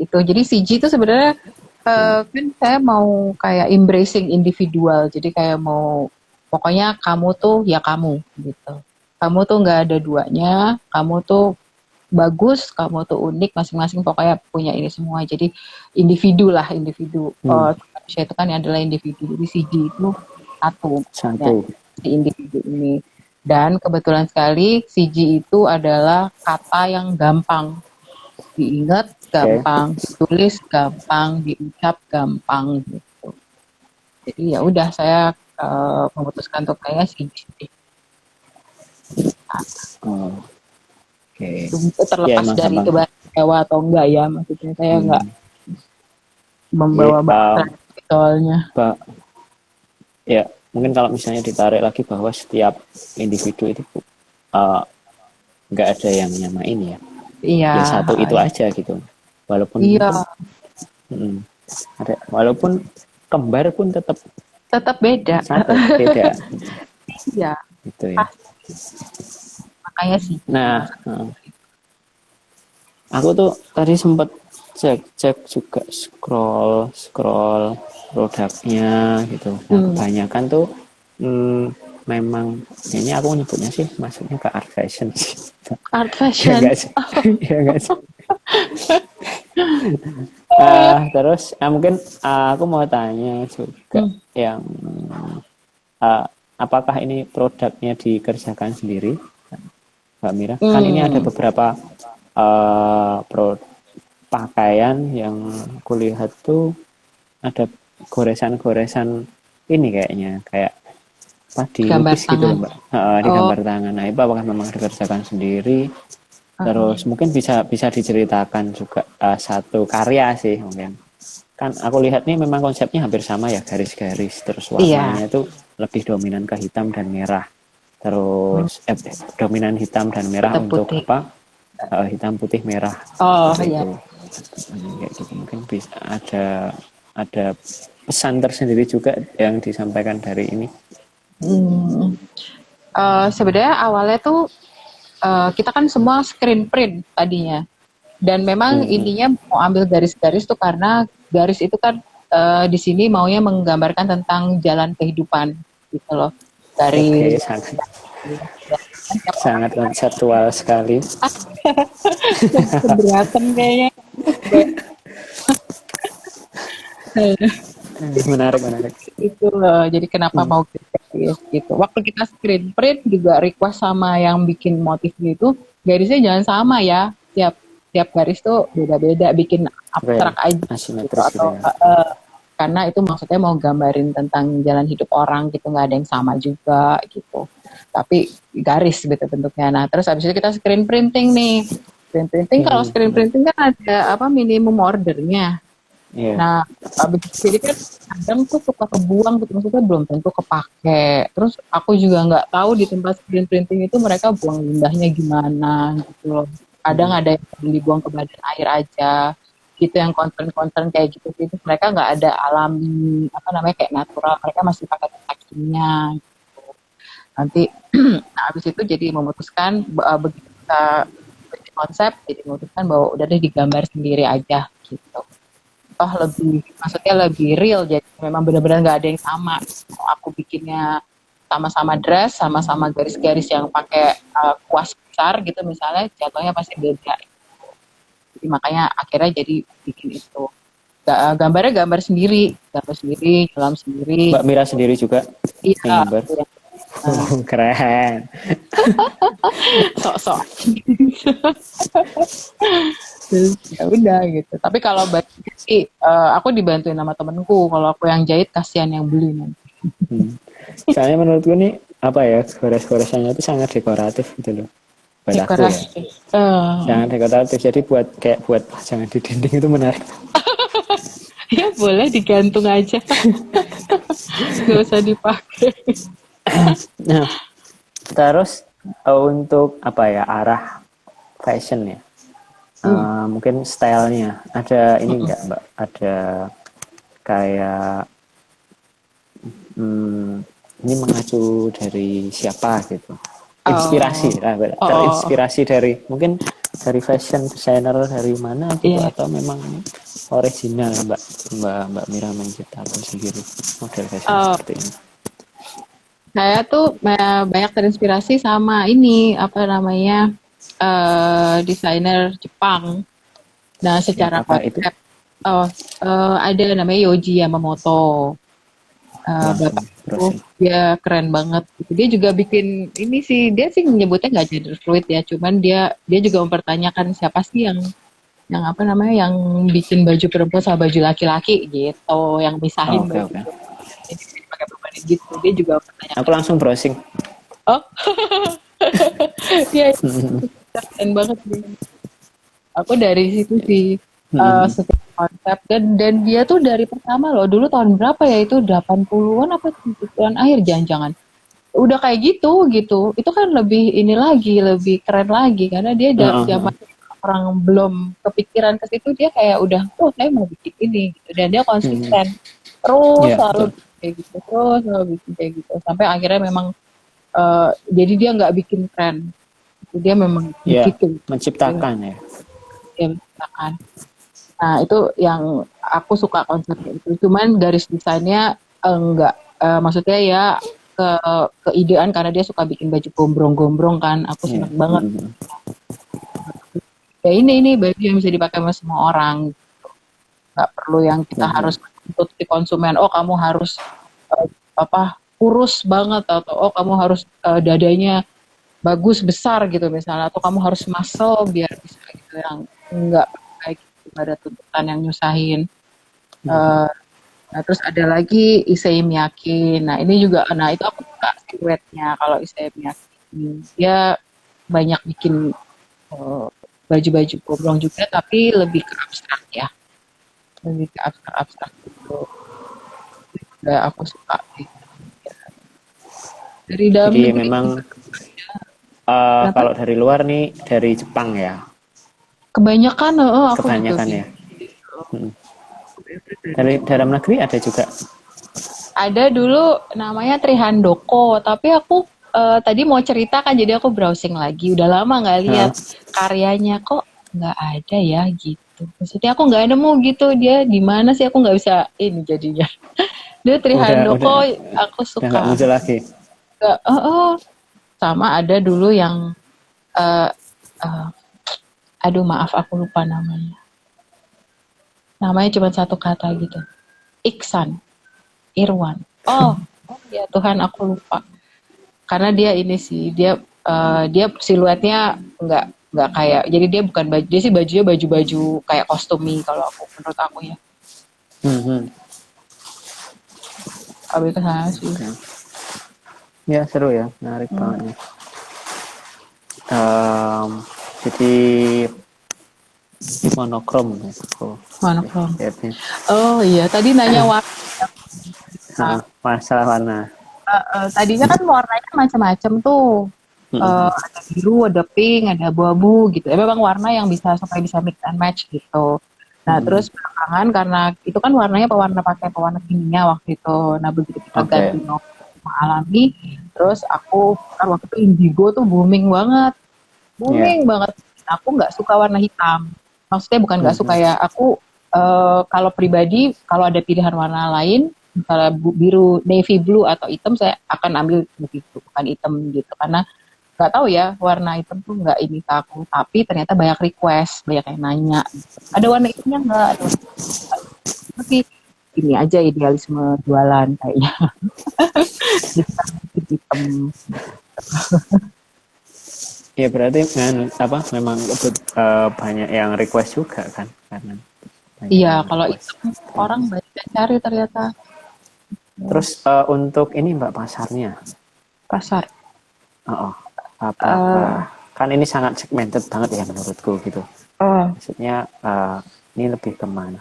itu. Jadi siji itu sebenarnya kan saya mau kayak embracing individual. Jadi kayak mau pokoknya kamu tuh ya kamu gitu. Kamu tuh nggak ada duanya. Kamu tuh bagus, kamu tuh unik, masing-masing pokoknya punya ini semua. Jadi individu. Manusia itu kan adalah individu. Jadi CG itu satu. Ya, si individu ini. Dan kebetulan sekali CG itu adalah kata yang gampang diingat, gampang ditulis, gampang diucap, gampang gitu. Jadi ya udah saya memutuskan untuk kayak CG. Terlepas ya, dari itu bahasa Jawa atau enggak ya, maksudnya saya enggak membawa bahasa soalnya. Ya, mungkin kalau misalnya ditarik lagi bahwa setiap individu itu nggak ada yang nyamain ya. Iya. Ya satu itu aja gitu. Walaupun Iya. Walaupun kembar pun tetap Beda. satu, beda. Iya. Gitu ya. Makanya sih. Nah, aku tuh tadi sempat cek juga scroll produknya gitu. Nah, kebanyakan tuh memang ini aku nyebutnya sih masuknya ke art fashion sih. Art fashion. Ya enggak sih. Ya enggak sih. Terus mungkin aku mau tanya juga yang apakah ini produknya dikerjakan sendiri, Mbak Mira? Kan ini ada beberapa pakaian yang kulihat tuh ada goresan-goresan ini kayaknya kayak dilukis gitu loh, Mbak. Di gambar tangan. Nah, itu apakah memang dikerjakan sendiri? Terus mungkin bisa diceritakan juga satu karya sih mungkin. Kan aku lihat nih memang konsepnya hampir sama ya, garis-garis. Terus warnanya itu lebih dominan ke hitam dan merah. Terus dominan hitam dan merah hitam untuk putih. apa? Hitam putih merah. Iya. Kayak gitu mungkin bisa ada pesan tersendiri juga yang disampaikan dari ini. Sebenarnya awalnya tuh kita kan semua screen print tadinya, dan memang intinya mau ambil garis-garis tuh karena garis itu kan di sini maunya menggambarkan tentang jalan kehidupan gitu loh, dari sangat konseptual sekali. Keberatan kayaknya. Menarik. Itu loh, jadi kenapa mau gitu. Waktu kita screen print juga request sama yang bikin motifnya itu, garisnya jangan sama ya. Tiap garis tuh beda-beda, bikin abstrak aja gitu, atau karena itu maksudnya mau gambarin tentang jalan hidup orang gitu, nggak ada yang sama juga gitu. Tapi garis gitu bentuknya. Nah, terus habis itu kita screen printing nih. Screen printing kalau screen printing kan ada minimum ordernya. Nah, jadi kan kadang tuh suka kebuang gitu, maksudnya belum tentu kepake. Terus aku juga nggak tahu di tempat screen printing itu mereka buang limbahnya gimana gitu loh. Kadang ada yang dibuang ke badan air aja, gitu, yang konten-konten kayak gitu. Mereka nggak ada alami, kayak natural. Mereka masih pakai kimia gitu. Nanti, habis itu jadi memutuskan begitu kita konsep, jadi memutuskan bahwa udah deh digambar sendiri aja gitu. Maksudnya lebih real, jadi memang benar-benar nggak ada yang sama. Aku bikinnya sama-sama dress, sama-sama garis-garis yang pakai kuas besar gitu misalnya, jatuhnya pasti beda. Jadi makanya akhirnya jadi bikin itu. Gambarnya gambar sendiri, nyelam sendiri. Mbak Mira sendiri juga? Iya. Keren. Sok-sok. Ya udah gitu. Tapi kalau baju sih aku dibantuin sama temenku. Kalau aku yang jahit kasihan yang beli nanti. Soalnya menurutku nih gores-goresannya itu sangat dekoratif gitu loh. Dekoratif. Sangat dekoratif. Jadi buat pajangan di dinding itu menarik. Ya boleh digantung aja. Gak usah dipakai. Nah, terus untuk arah fashion ya. Mungkin stylenya ada ini enggak Mbak, ada kayak ini mengacu dari siapa gitu, inspirasi terinspirasi dari mungkin dari fashion designer dari mana gitu, atau memang original Mbak Mira menciptakan sendiri model fashion seperti ini? Saya tuh banyak terinspirasi sama ini desainer Jepang. Nah, secara konsep ada namanya Yohji Yamamoto. Bapak itu dia keren banget. Dia juga bikin ini sih, dia sih menyebutnya nggak gender fluid ya, cuman dia juga mempertanyakan siapa sih yang bikin baju perempuan sama baju laki-laki gitu, yang misahin baju. Pakai berbanding gitu. Dia juga mempertanyakan. Aku langsung browsing. Oh. Iya, keren banget. Aku dari situ sih konsep dan dia tuh dari pertama loh, dulu tahun berapa ya, itu 80-an apa 70-an akhir jangan-jangan udah kayak gitu. Itu kan lebih ini lagi, lebih keren lagi karena dia zaman orang belum kepikiran ke situ, dia kayak udah oh saya mau bikin ini gitu, dan dia konsisten terus Ya, selalu betul. kayak gitu, terus selalu bikin kayak gitu sampai akhirnya memang jadi dia nggak bikin tren, dia memang Ya, begitu menciptakan ya. dia menciptakan. Nah itu yang aku suka konsepnya itu, cuman garis desainnya enggak, maksudnya ya ke keidean karena dia suka bikin baju gombrong-gombrong kan, aku Ya. seneng banget ya, ini baju yang bisa dipakai sama semua orang, nggak perlu yang kita harus menuntut di konsumen, oh kamu harus apa kurus banget, atau oh kamu harus dadanya bagus besar gitu misalnya, atau kamu harus muscle biar bisa gitu, yang enggak kayak gitu, ada tuntutan yang nyusahin. Nah, terus ada lagi Issey Miyake. Nah, ini juga, nah itu aku suka siluetnya kalau Issey Miyake. Dia banyak bikin eh, baju-baju gombrong juga, tapi lebih ke abstrak ya. Lebih ke abstrak-abstrak gitu. Ya, aku suka sih. Dari dalam Jadi negeri, memang kenapa? kalau dari luar nih dari Jepang ya, Kebanyakan, aku juga kebanyakan ya. bingung. Dari Dari Jepang. dalam negeri ada juga. Ada dulu namanya Trihandoko, tapi aku tadi mau cerita kan, jadi aku browsing lagi. Udah lama nggak lihat Heeh. karyanya, kok nggak ada ya gitu. Maksudnya aku nggak nemu gitu, dia di mana sih, aku nggak bisa ini jadinya. Dia Udah Trihandoko, aku nggak suka. muncul lagi. Nggak, sama ada dulu yang eh eh, aduh maaf aku lupa namanya. Namanya cuma satu kata gitu. Iksan, Irwan. Oh, ya Tuhan aku lupa. Karena dia ini sih, dia siluetnya nggak kayak, jadi dia bukan baju, dia sih bajunya baju-baju kayak kostumi kalau aku, menurut aku ya. Hmm. Lebih ke sana sih. Okay. Ya seru ya, menarik banget nih. Jadi monokrom ya. Monokrom. Lihatnya. Oh iya, tadi nanya warna. Masalah warna. Tadinya kan warnanya macam-macam tuh. Ada biru, ada pink, ada abu-abu gitu. Memang warna yang bisa supaya bisa mix and match gitu. Nah, terus belakangan karena itu kan warnanya pewarna, pakai pewarna kimia waktu itu. Nah, begitu kita Oke. ganti warna alami, terus aku kan waktu itu indigo tuh booming banget. Ya. Booming banget. Aku nggak suka warna hitam. Maksudnya bukan nggak suka ya. Aku kalau pribadi kalau ada pilihan warna lain, misalnya biru, navy blue atau hitam, saya akan ambil navy blue, bukan hitam gitu. Karena nggak tahu ya, warna hitam tuh nggak ini ke aku, tapi ternyata banyak request, banyak yang nanya ada warna hitamnya nggak, ada warna nggak. Tapi ini aja idealisme jualan kayaknya. Jadi hitam. Ya berarti kan apa memang banyak yang request juga kan karena banyak Iya, yang kalau request. hitam orang banyak yang cari ternyata. Terus untuk ini Mbak pasarnya, Pasar. oh, apakah Uh, kan ini sangat segmented banget ya menurutku gitu. oh, Maksudnya ini lebih kemana?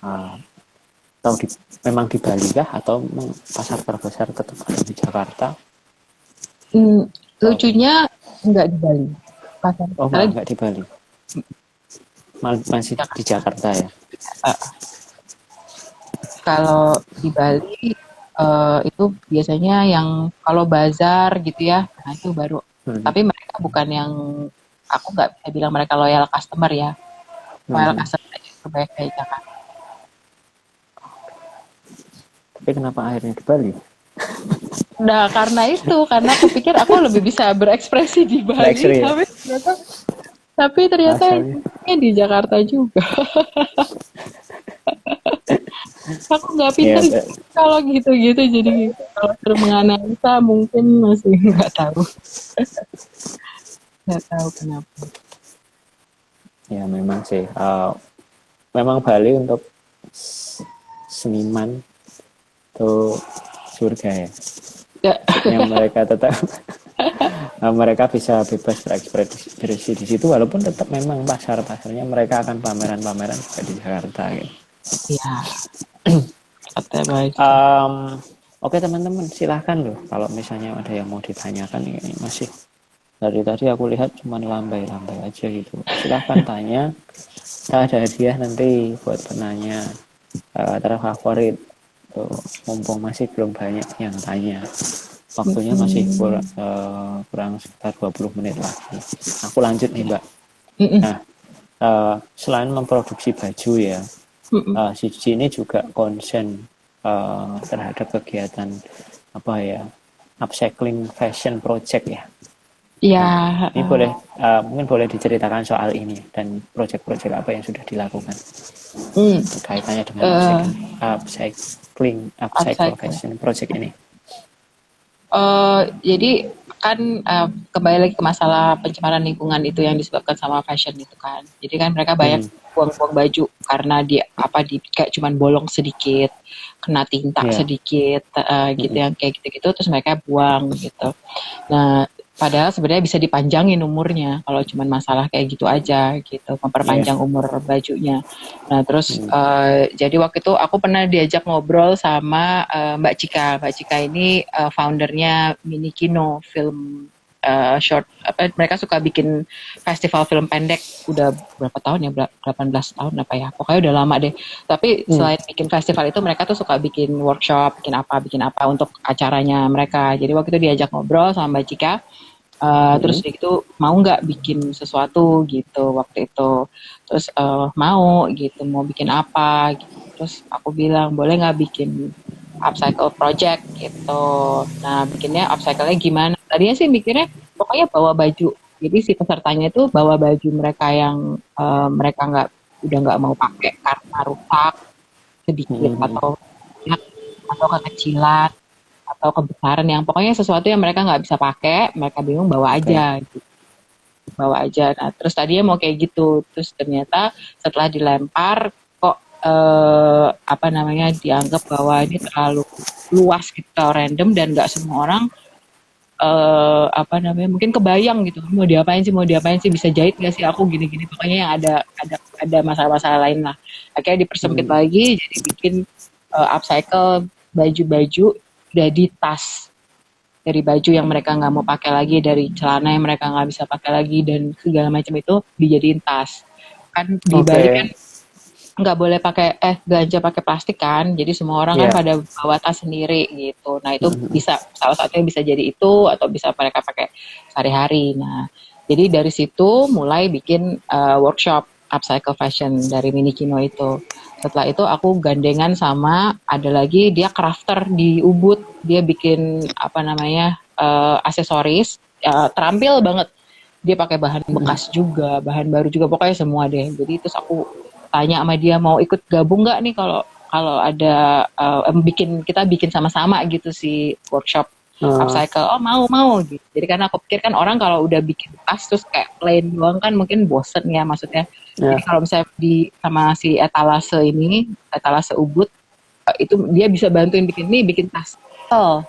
Atau memang di Bali kah atau pasar terbesar tetap ada di Jakarta? Atau, lucunya nggak di Bali. Pasar. oh Karena nggak di Bali, masih di Jakarta ya. kalau di Bali itu biasanya yang kalau bazar gitu ya, nah itu baru. Tapi mereka bukan yang, aku nggak bisa bilang mereka loyal customer ya. Loyal customer itu banyak kayak Jakarta. Tapi kenapa akhirnya di Bali? Nah karena itu, karena aku pikir aku lebih bisa berekspresi di Bali, Luxury ya tapi ternyata asalnya. di Jakarta juga. Aku nggak Ya, pinter kalau gitu-gitu, jadi kalau suruh menganalisa mungkin masih nggak tahu kenapa. ya memang sih. Memang Bali untuk seniman itu surga ya. Ya, Maksudnya mereka tetap Mereka bisa bebas berekspresi di situ walaupun tetap memang pasarnya mereka akan pameran-pameran juga di Jakarta gitu. Iya, kata baik. Oke teman-teman silahkan loh kalau misalnya ada yang mau ditanyakan ini masih dari tadi aku lihat cuma lambai-lambai aja gitu. Silahkan tanya. Ada hadiah nanti buat penanya terfavorit. Tuh, mumpung masih belum banyak yang tanya. Waktunya masih kurang sekitar 20 menit lagi. Aku lanjut nih Mbak. Nah, selain memproduksi baju ya, Cici ini juga konsen terhadap kegiatan apa ya, upcycling fashion project ya. Iya. Nah, ini mungkin boleh diceritakan soal ini dan proyek-proyek apa yang sudah dilakukan kaitannya dengan upcycle fashion project ini. Jadi kan kembali lagi ke masalah pencemaran lingkungan itu yang disebabkan sama fashion itu kan. Jadi kan mereka banyak buang-buang baju karena kayak cuman bolong sedikit, kena tinta sedikit, gitu yang kayak gitu-gitu terus mereka buang gitu. Nah, padahal sebenarnya bisa dipanjangin umurnya kalau cuman masalah kayak gitu aja gitu, memperpanjang umur bajunya. Nah, terus jadi waktu itu aku pernah diajak ngobrol sama Mbak Cika. Mbak Cika ini foundernya Minikino film short. Mereka suka bikin festival film pendek udah berapa tahun ya, 18 tahun apa ya, pokoknya udah lama deh. Tapi selain bikin festival itu mereka tuh suka bikin workshop, bikin apa untuk acaranya mereka. Jadi waktu itu diajak ngobrol sama Mbak Cika. Terus itu mau nggak bikin sesuatu gitu waktu itu. Terus mau gitu, mau bikin apa gitu. Terus aku bilang boleh nggak bikin upcycle project gitu. Nah, bikinnya upcycle-nya gimana? Tadinya sih mikirnya pokoknya bawa baju. Jadi si pesertanya itu bawa baju mereka yang mereka udah nggak mau pakai karena rusak sedikit atau kekecilan atau kebesaran yang pokoknya sesuatu yang mereka nggak bisa pakai, mereka bingung bawa aja gitu. Bawa aja. Nah, terus tadinya mau kayak gitu, terus ternyata setelah dilempar kok dianggap bahwa ini terlalu luas gitu, random dan nggak semua orang mungkin kebayang gitu mau diapain sih, bisa jahit nggak sih aku gini-gini, pokoknya yang ada masalah-masalah lain lah. Akhirnya dipersempit lagi jadi bikin upcycle baju-baju jadi tas, dari baju yang mereka nggak mau pakai lagi, dari celana yang mereka nggak bisa pakai lagi dan segala macam itu dijadiin tas. Kan di Bali kan nggak boleh belanja pakai plastik kan, jadi semua orang kan pada bawa tas sendiri gitu. Nah itu bisa, salah satunya bisa jadi itu atau bisa mereka pakai sehari-hari. Nah jadi dari situ mulai bikin workshop upcycle fashion dari Minikino itu. Setelah itu aku gandengan sama ada lagi, dia crafter di Ubud, dia bikin aksesoris, terampil banget. Dia pakai bahan bekas juga, bahan baru juga, pokoknya semua deh. Jadi terus aku tanya sama dia mau ikut gabung nggak nih kalau ada kita bikin sama-sama gitu si workshop upcycle. Oh mau gitu. Jadi karena aku pikir kan orang kalau udah bikin tas terus kayak plain doang kan mungkin bosen ya maksudnya. Jadi kalau misalnya sama si etalase Ubud itu dia bisa bantuin bikin tas,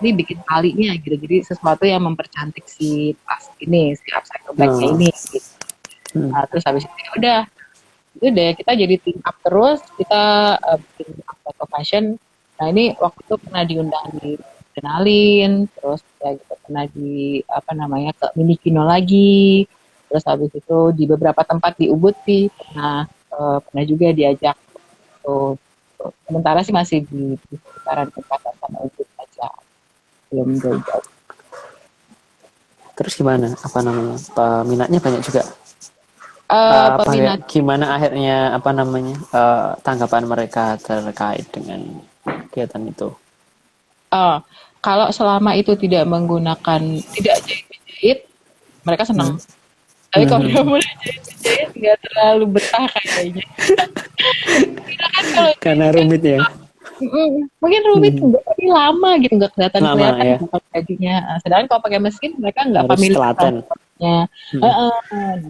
nih bikin talinya gitu. Jadi sesuatu yang mempercantik si tas ini, si upcycle bagnya ini gitu. Nah, terus habis itu udah kita jadi team up terus, kita bikin upcycle fashion. Nah ini waktu itu pernah diundang dikenalin, terus ya gitu pernah ke Minikino lagi, terus habis itu di beberapa tempat di Ubud sih pernah juga diajak tuh. Sementara sih masih di sekitaran tempat sama Ubud aja, belum jauh-jauh. Terus gimana peminatnya banyak juga? Gimana akhirnya tanggapan mereka terkait dengan kegiatan itu? Kalau selama itu tidak jahit, mereka senang. Tapi kalau udah mulai jahit nggak terlalu betah kayaknya. Karena rumit ya. Mungkin rumit tapi lama gitu, nggak kelihatan bajunya. Sedangkan kalau pakai mesin mereka nggak familiar transportnya.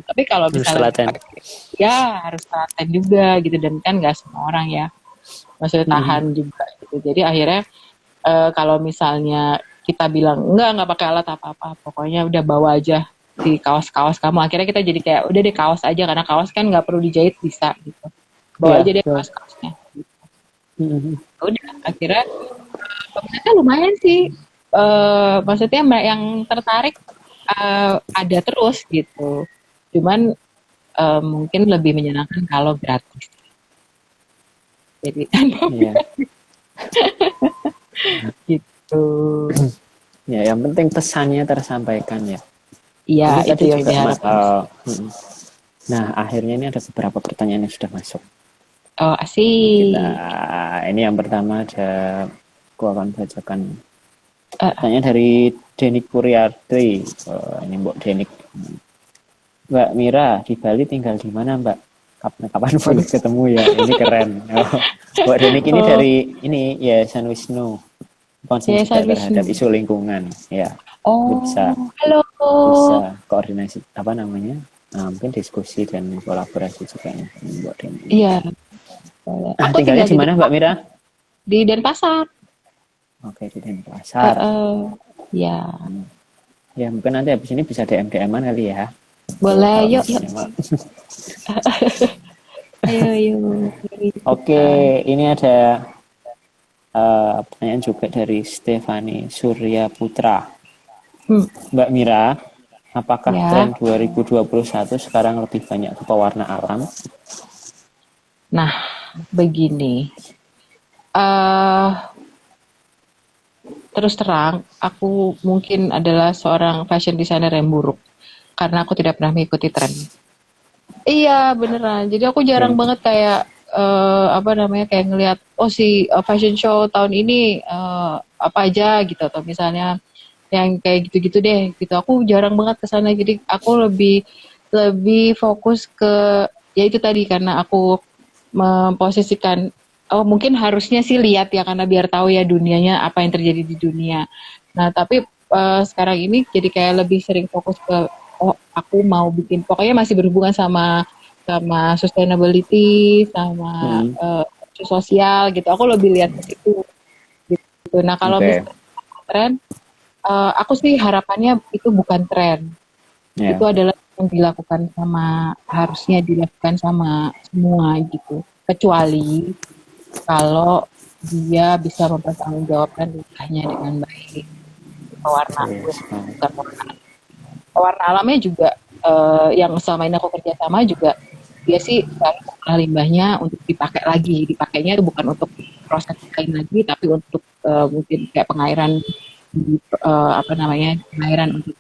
Tapi kalau misalnya harus telaten juga gitu, dan kan nggak semua orang ya maksudnya tahan juga gitu. Jadi akhirnya kalau misalnya kita bilang nggak pakai alat apa-apa, pokoknya udah bawa aja di kaos-kaos kamu. Akhirnya kita jadi kayak udah deh kaos aja, karena kaos kan nggak perlu dijahit, bisa gitu, bawa Iya, aja deh betul. kaos-kaosnya. Mhm. Udah akhirnya peminatnya lumayan sih. Maksudnya yang tertarik ada terus gitu, cuman mungkin lebih menyenangkan kalau gratis, jadi Iya. gitu. Ya, yang penting pesannya tersampaikan ya. Iya, Ini itu tadi yang juga diharapkan. nah akhirnya ini ada beberapa pertanyaan yang sudah masuk. Oh, Kita asik. ini yang pertama ada aku akan bacakan Eh, pertanyaan dari Denik Kuriarti. Ini Mbak Denik. Mbak Mira di Bali tinggal di mana Mbak? Kapan boleh waduh. ketemu ya? Ini keren. Oh, Mbak Denik ini Oh, dari ini ya San Wisnu. Concern juga Yayasan terhadap Wisnu. isu lingkungan. Ya, jadi bisa Oh, halo. koordinasi apa namanya? Mungkin diskusi dan kolaborasi juga ya Mbak Denik. Iya, boleh. Ah, Aku tinggalnya tinggal di di mana Mbak Mira? di Denpasar. Oke, di Denpasar. Ya, Ya, mungkin nanti habis ini bisa DM-DM-an kali ya. boleh. Kalau Yuk, yuk. misalnya mau. Ayo, yuk. Mari Oke, kita. ini ada pertanyaan juga dari Stefani Surya Putra. Hmm, Mbak Mira, apakah ya. tren 2021 sekarang lebih banyak ke pewarna alam? Nah, begini. eh Terus terang, aku mungkin adalah seorang fashion designer yang buruk karena aku tidak pernah mengikuti tren. Iya, beneran. Jadi aku jarang Yang banget kayak apa namanya, kayak ngelihat oh si fashion show tahun ini apa aja gitu, atau misalnya yang kayak gitu-gitu deh gitu. Aku jarang banget ke sana. Jadi aku lebih lebih fokus ke ya itu tadi, karena aku memposisikan oh mungkin harusnya sih lihat ya, karena biar tahu ya dunianya apa yang terjadi di dunia. Nah, tapi sekarang ini jadi kayak lebih sering fokus ke oh aku mau bikin, pokoknya masih berhubungan sama sama sustainability, sama hmm, isu sosial gitu. Aku lebih lihat ke situ gitu. Nah, kalau oke, misalnya tren, aku sih harapannya itu bukan tren. Itu ya, adalah yang dilakukan sama, harusnya dilakukan sama semua gitu. Kecuali kalau dia bisa mempertanggungjawabkan lidahnya dengan baik. Pewarna, oke, bukan pewarna alamnya juga, yang selama ini aku kerja sama juga, dia sih selalu mengolah limbahnya untuk dipakai lagi. Dipakainya itu bukan untuk proses lain lagi, tapi untuk mungkin kayak pengairan di apa namanya, pengairan untuk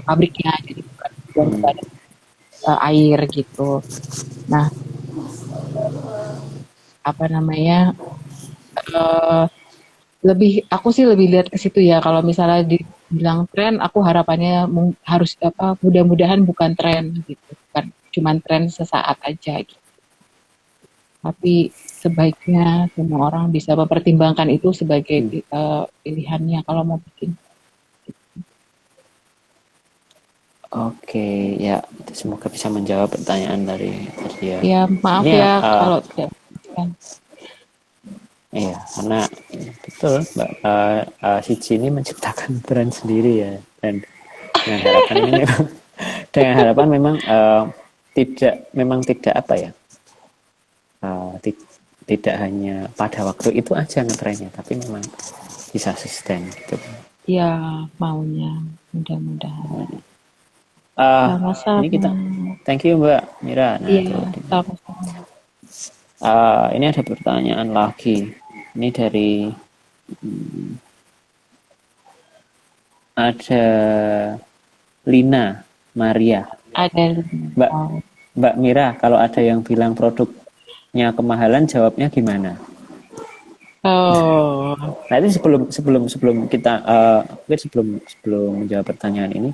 pabriknya, jadi bukan buang ke hmm, air gitu. Nah, apa namanya, eh, lebih aku sih lebih lihat ke situ ya. Kalau misalnya dibilang tren, aku harapannya harus apa, mudah-mudahan bukan tren gitu, bukan cuman tren sesaat aja gitu. Tapi sebaiknya semua orang bisa mempertimbangkan itu sebagai hmm. pilihannya kalau mau bikin. Oke, ya, semoga bisa menjawab pertanyaan tadi ya. Ya maaf Ini ya, ya kalau tidak kan. iya, karena betul Mbak Siji ini menciptakan brand sendiri ya, dan dengan harapan ini memang dengan harapan memang tidak apa ya, eh, ti- tidak hanya pada waktu itu aja ngetrennya, tapi memang bisa sustain gitu. Ya maunya, mudah-mudahan. Ah, ini Sama-sama. kita thank you Mbak Mira. Nah Iya, itu sama-sama. ini ada pertanyaan lagi. Ini dari ada Lina Maria. Ada Mbak oh, Mbak Mira, kalau ada yang bilang produknya kemahalan, jawabnya gimana? oh, Nah itu sebelum sebelum sebelum kita mungkin sebelum sebelum menjawab pertanyaan ini,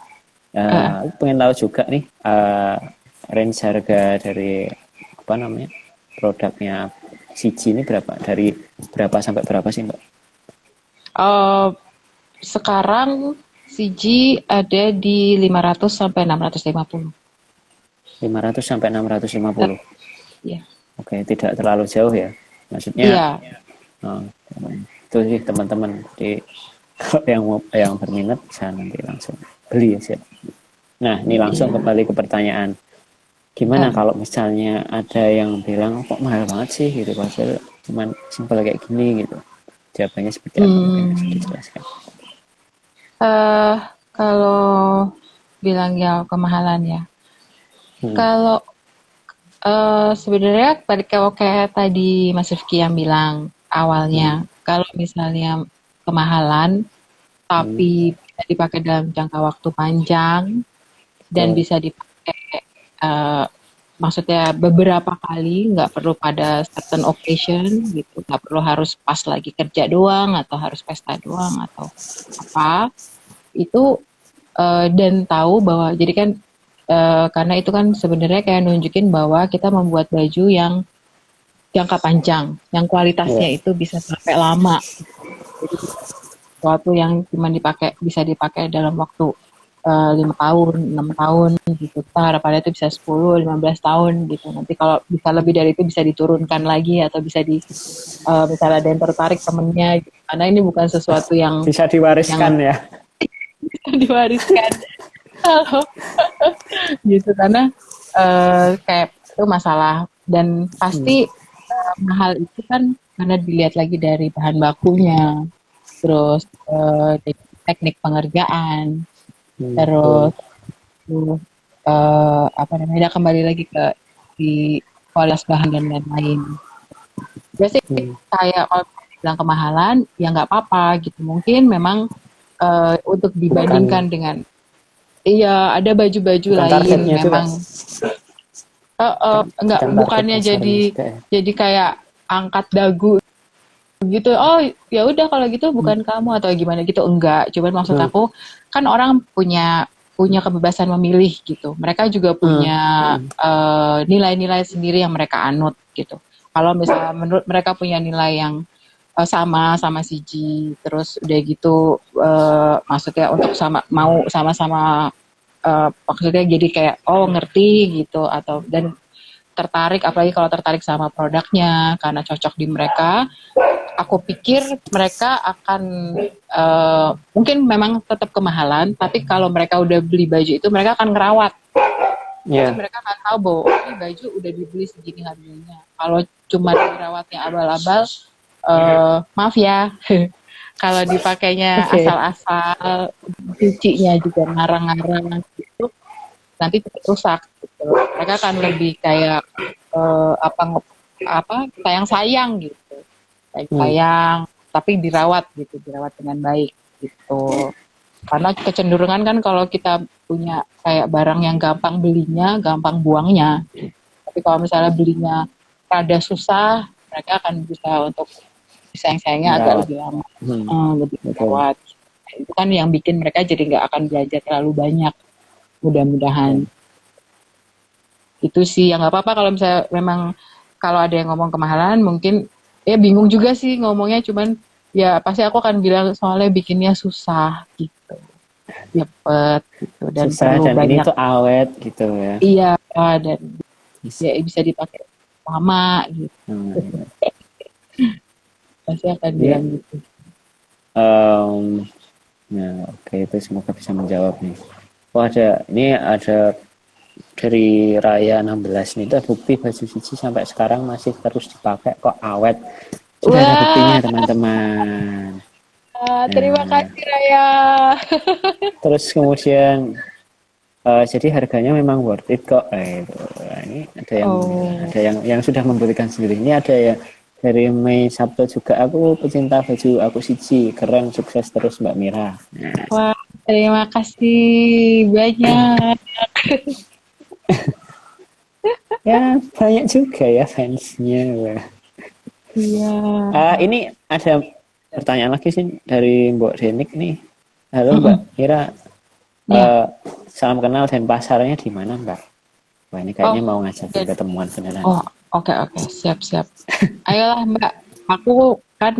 eh, aku pengen tahu juga nih range harga dari apa namanya produknya Siji ini berapa, dari berapa sampai berapa sih Mbak? eh, sekarang CG ada di 500 sampai 650. 500 sampai 650. Ya. Oke, tidak terlalu jauh ya. Maksudnya Iya, oh, itu sih teman-teman di Kalau yang berminat bisa nanti langsung beli ya siap. Nah ini langsung Iya. kembali ke pertanyaan, gimana kalau misalnya ada yang bilang kok mahal banget sih gitu, padahal cuman simpel kayak gini gitu, jawabannya seperti apa, mungkin bisa Hmm, dijelaskan. eh kalau bilangnya kemahalan ya. Hmm. Kalau sebenarnya kalau kayak tadi Mas Rifki yang bilang Hmm. awalnya, kalau misalnya kemahalan Hmm. tapi bisa dipakai dalam jangka waktu panjang dan Betul. bisa dipakai eh, maksudnya beberapa kali, nggak perlu pada certain occasion gitu, nggak perlu harus pas lagi kerja doang atau harus pesta doang atau apa itu dan tahu bahwa jadi kan karena itu kan sebenarnya kayak nunjukin bahwa kita membuat baju yang jangka panjang, yang Ya. kualitasnya itu bisa sampai lama. Jadi sesuatu yang cuma bisa dipakai dalam waktu 5 tahun, 6 tahun gitu. Kita harapannya itu bisa 10, 15 tahun gitu. Nanti kalau bisa lebih dari itu bisa diturunkan lagi atau bisa misalnya ada yang tertarik temennya gitu. Karena ini bukan sesuatu Bisa yang diwariskan ya. diwariskan. Kalau gitu karena kayak itu masalah dan Hmm. pasti mahal itu kan karena dilihat lagi dari bahan bakunya, terus teknik pengerjaan, Hmm. Betul. terus apa namanya kembali lagi ke di kualitas bahan dan lain-lain. Biasanya Hmm. kayak kalau bilang kemahalan ya nggak apa-apa gitu. Mungkin memang untuk bukan dibandingkan dengan iya ada baju-baju bukan lain targetnya juga, memang enggak bukan target bukannya pasarnya juga ya. jadi kayak angkat dagu gitu. Oh, ya udah kalau gitu Hmm. bukan kamu atau gimana gitu. Enggak. Cuman maksud Hmm. aku kan orang punya punya kebebasan memilih gitu. Mereka juga Hmm. punya nilai-nilai sendiri yang mereka anut gitu. Kalau misalnya menurut mereka punya nilai yang sama sama si G, terus udah gitu maksudnya untuk mau sama-sama maksudnya jadi kayak oh ngerti gitu atau dan tertarik apalagi kalau tertarik sama produknya karena cocok di mereka, aku pikir mereka akan mungkin memang tetap kemahalan, tapi kalau mereka udah beli baju itu mereka akan ngerawat. Jadi Ya. mereka akan tahu bahwa ini baju udah dibeli segini harganya. Kalau cuma dirawatnya abal-abal, maaf ya, kalau dipakainya Oke. asal-asal, cucinya juga ngarang-ngarang gitu, nanti cepat rusak. Gitu. Mereka akan lebih kayak apa sayang-sayang gitu, Hmm. sayang tapi dirawat gitu, dirawat dengan baik gitu. Karena kecenderungan kan kalau kita punya kayak barang yang gampang belinya, gampang buangnya. Tapi kalau misalnya belinya rada susah, mereka akan bisa untuk sayang-sayangnya agak Merawat. lebih lama, Hmm. lebih Betul. merawat. Itu kan yang bikin mereka jadi nggak akan belanja terlalu banyak. Mudah-mudahan Ya. itu sih yang nggak apa-apa kalau misalnya memang kalau ada yang ngomong kemahalan mungkin ya bingung juga sih ngomongnya cuman ya pasti aku akan bilang soalnya bikinnya susah gitu, cepet gitu dan Susah perlu dan ini banyak tuh awet gitu ya. iya dan Bisa. ya bisa dipakai lama gitu, Hmm. pasti akan bilang Jadi, gitu. nah, oke, itu semoga bisa menjawab nih. Oh ini ada dari Raya 16 nih, itu ada bukti baju Cici sampai sekarang masih terus dipakai kok awet. Sudah ada Wah, buktinya teman-teman. terima Nah, kasih Raya. terus kemudian jadi harganya memang worth it kok. Itu. Nah, ini Oh, ada yang sudah memberikan sendiri. Ini ada yang dari Mei Sabtu juga, aku pecinta baju, aku Cici, keren, sukses terus Mbak Mira. Nah, wah, terima kasih banyak. ya banyak juga ya fansnya. Iya. Ini ada pertanyaan lagi sih dari Mbak Denik nih. Halo Mbak Mm-mm. Mira, Ya. eh, salam kenal dan pasarnya di mana Mbak? Wah ini kayaknya Oh, mau ngajakin ketemuan beneran. oh, oke oke, siap siap. Ayolah Mbak, aku kan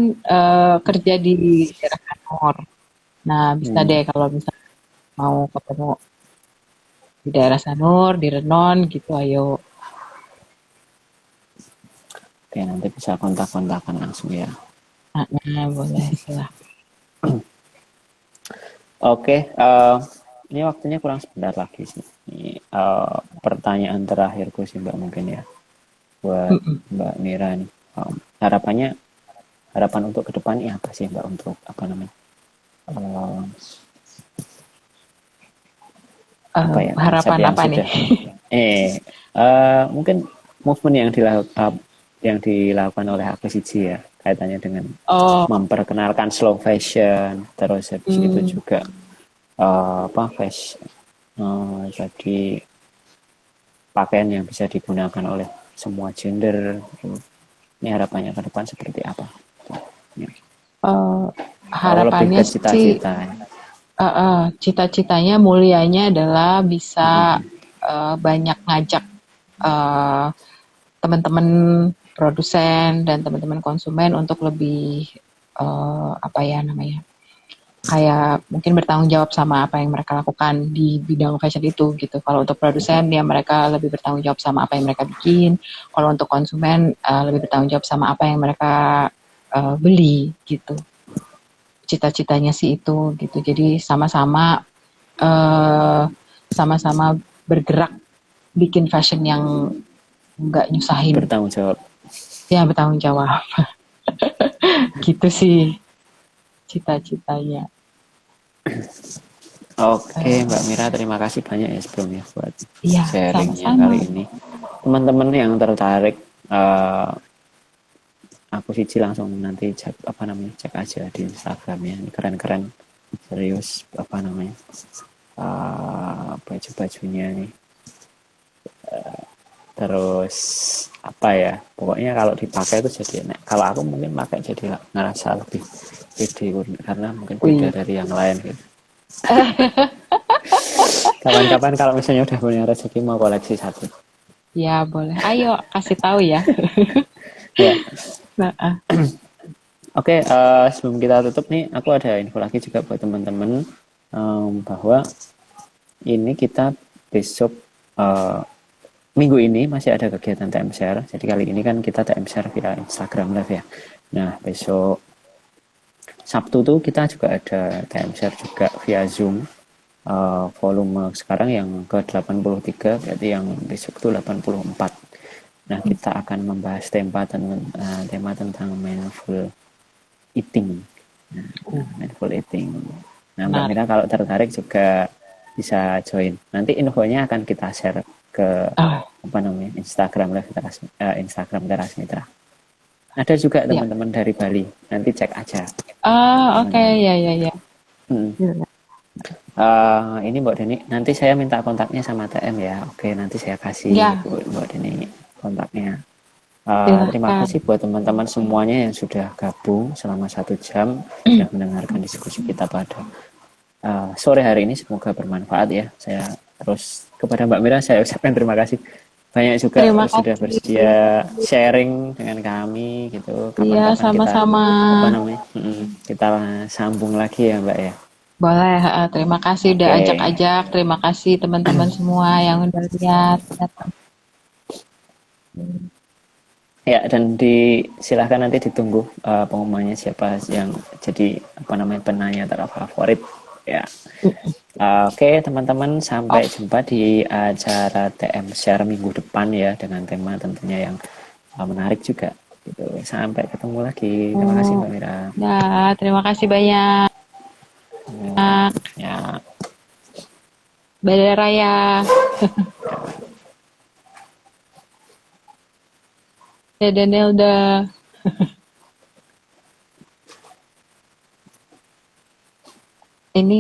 kerja di daerah Kanor. Nah, bisa Hmm. deh kalau misalnya mau ketemu di daerah Sanur, di Renon gitu, ayo. Oke nanti bisa kontak-kontakan langsung ya. Nah, boleh silahkan. Oke, ini waktunya kurang sebentar lagi sih. Ini pertanyaan terakhirku sih Mbak mungkin ya buat Mm-mm. Mbak Mira nih. Harapannya, harapan untuk ke depan ini apa sih Mbak untuk apa namanya? eh, apa ya konsep Harapan yang apa nih? sudah mungkin movement yang dilakukan oleh akuisisi ya kaitannya dengan Oh, memperkenalkan slow fashion terus habis itu hmm, juga apa fashion jadi pakaian yang bisa digunakan oleh semua gender. Ini harapannya ke depan seperti apa? Ya. eh, Kalau lebih ke harapannya sih cita-cita. cita-citanya mulianya adalah bisa Mm-mm. banyak ngajak eh, teman-teman produsen dan teman-teman konsumen untuk lebih apa ya namanya, kayak mungkin bertanggung jawab sama apa yang mereka lakukan di bidang fashion itu gitu. Kalau untuk produsen ya mereka lebih bertanggung jawab sama apa yang mereka bikin. Kalau untuk konsumen lebih bertanggung jawab sama apa yang mereka beli gitu. Cita-citanya sih itu gitu. Jadi sama-sama eh, sama-sama bergerak bikin fashion yang nggak nyusahin, Bertanggung jawab. ya bertanggung jawab. Gitu sih cita-citanya. Oke, Mbak Eh, Mira, terima kasih banyak ya sebelumnya buat iya, sharingnya sama-sama. kali ini. Teman-teman yang tertarik, aku sih langsung nanti cek apa namanya, cek aja di Instagramnya. Ini keren-keren, serius apa namanya, baju-bajunya nih. Terus apa ya, pokoknya kalau dipakai itu jadi enak. Kalau aku mungkin pakai jadi ngerasa lebih pede karena mungkin beda Wih. dari yang lain gitu. Kapan-kapan kalau misalnya udah punya rezeki mau koleksi satu. Ya boleh. Ayo kasih tahu ya. Ya, Nah, oke. Sebelum kita tutup nih, aku ada info lagi juga buat teman-teman bahwa ini kita besok eh, minggu ini masih ada kegiatan TM Share. Jadi kali ini kan kita TM Share via Instagram Live ya. Nah, besok Sabtu tuh kita juga ada TM Share juga via Zoom. Volume sekarang yang ke 83, berarti yang besok itu 84. Nah, kita akan membahas tema tentang mindful eating. Nah, mindful eating. Nah, Mbak menarik. Mira kalau tertarik juga bisa join. Nanti infonya akan kita share ke Ah, apa namanya Instagram Teras Mitra. Ada juga ya. teman-teman dari Bali. Nanti cek aja Oke, teman-teman. ya, ya, ya. Hmm. Ya. Ini Mbak Deni, nanti saya minta kontaknya sama TM ya. Oke, nanti saya kasih Ya, Mbak Deni kontaknya. Terima silahkan. kasih buat teman-teman semuanya yang sudah gabung selama 1 jam sudah mendengarkan diskusi kita pada sore hari ini. Semoga bermanfaat ya. Saya terus kepada Mbak Mira saya ucapkan terima kasih banyak juga Terima sudah kasih. bersedia sharing dengan kami gitu. Iya, Kapan-kapan kita sama-sama. apa namanya kita sambung lagi ya Mbak ya. Boleh. Terima kasih udah Oke. ajak-ajak. Terima kasih teman-teman semua yang udah lihat. Datang. Ya, dan silahkan nanti ditunggu pengumumannya siapa yang jadi apa namanya penanya terfavorit. Ya. Oke, teman-teman, sampai Oh, jumpa di acara TM Share minggu depan ya dengan tema tentunya yang menarik juga. Gitu. Sampai ketemu lagi. Terima kasih Mbak Mira. ya, terima kasih banyak. Ya. Bye Raya. Dadah Nelda. Ini